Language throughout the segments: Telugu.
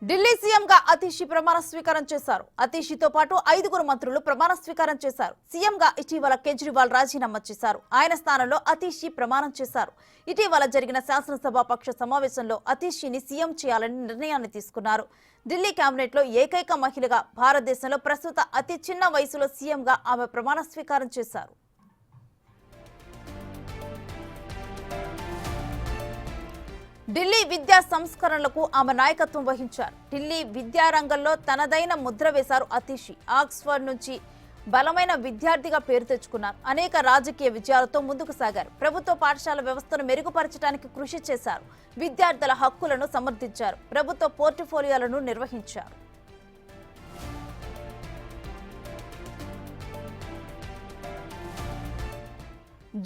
ఢిల్లీ సీఎంగా అతీషి ప్రమాణ స్వీకారం చేశారు. అతీషితో పాటు 5గురు మంత్రులు ప్రమాణ స్వీకారం చేశారు. సీఎంగా ఇటీవల కేజ్రీవాల్ రాజీనామా చేశారు. ఆయన స్థానంలో అతీషి ప్రమాణం చేశారు. ఇటీవల జరిగిన శాసనసభ పక్ష సమావేశంలో అతీషిని సీఎం చేయాలని నిర్ణయాన్ని తీసుకున్నారు. ఢిల్లీ కేబినెట్ లో ఏకైక మహిళగా భారతదేశంలో ప్రస్తుత అతి చిన్న వయసులో సీఎంగా ఆమె ప్రమాణ స్వీకారం చేశారు. ఢిల్లీ విద్యా సంస్కరణలకు ఆమె నాయకత్వం వహించారు. ఢిల్లీ విద్యారంగంలో తనదైన ముద్ర వేశారు అతీషి. ఆక్స్ఫర్డ్ నుంచి బలమైన విద్యార్థిగా పేరు తెచ్చుకున్నారు. అనేక రాజకీయ విజయాలతో ముందుకు సాగారు. ప్రభుత్వ పాఠశాల వ్యవస్థను మెరుగుపరచడానికి కృషి చేశారు. విద్యార్థుల హక్కులను సమర్థించారు. ప్రభుత్వ పోర్ట్ఫోలియోలను నిర్వహించారు.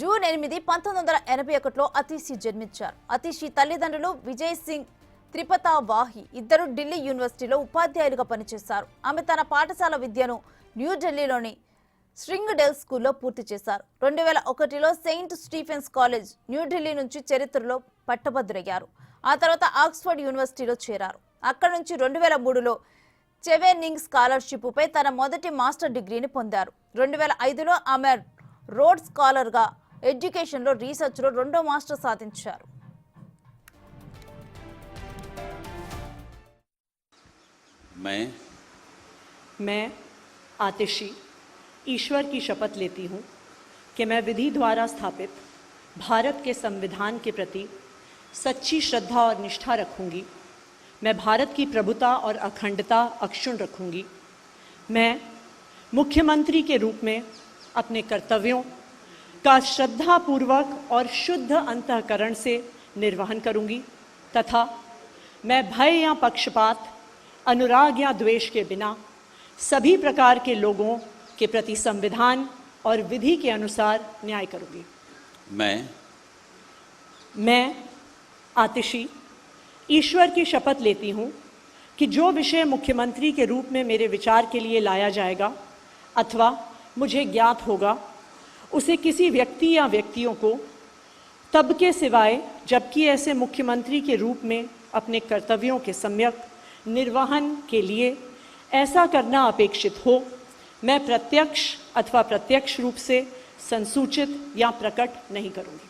జూన్ 8, 1981లో అతీషి జన్మించారు. అతీషి తల్లిదండ్రులు విజయ్ సింగ్, త్రిపతా వాహి ఇద్దరు ఢిల్లీ యూనివర్సిటీలో ఉపాధ్యాయులుగా పనిచేశారు. ఆమె తన పాఠశాల విద్యను న్యూఢిల్లీలోని స్ట్రింగ్ డెల్ స్కూల్లో పూర్తి చేశారు. 2001లో సెయింట్ స్టీఫెన్స్ కాలేజ్ న్యూఢిల్లీ నుంచి చరిత్రలో పట్టభద్రయ్యారు. ఆ తర్వాత ఆక్స్ఫర్డ్ యూనివర్సిటీలో చేరారు. అక్కడి నుంచి 2003లో చెవెనింగ్ స్కాలర్షిప్ పై తన మొదటి మాస్టర్ డిగ్రీని పొందారు. 2005లో ఆమె రోడ్ స్కాలర్ గా ఎడ్యుకేషన్ లో రీసెర్చ్ లో రెండో మాస్టర్ సాధించారు. मैं आतिशी ईश्वर की शपथ लेती हूँ कि मैं विधि द्वारा स्थापित भारत के संविधान के प्रति सच्ची श्रद्धा और निष्ठा रखूँगी। मैं भारत की प्रभुता और अखंडता अक्षुण्ण रखूँगी। मैं मुख्यमंत्री के रूप में अपने कर्तव्यों का श्रद्धापूर्वक और शुद्ध अंतःकरण से निर्वहन करूंगी तथा मैं भय या पक्षपात, अनुराग या द्वेष के बिना सभी प्रकार के लोगों के प्रति संविधान और विधि के अनुसार न्याय करूंगी। मैं आतिशी ईश्वर की शपथ लेती हूँ कि जो विषय मुख्यमंत्री के रूप में मेरे विचार के लिए लाया जाएगा अथवा मुझे ज्ञात होगा उसे किसी व्यक्ति या व्यक्तियों को तब के सिवाय जबकि ऐसे मुख्यमंत्री के रूप में अपने कर्तव्यों के सम्यक निर्वहन के लिए ऐसा करना अपेक्षित हो, मैं प्रत्यक्ष अथवा प्रत्यक्ष रूप से संसूचित या प्रकट नहीं करूँगी।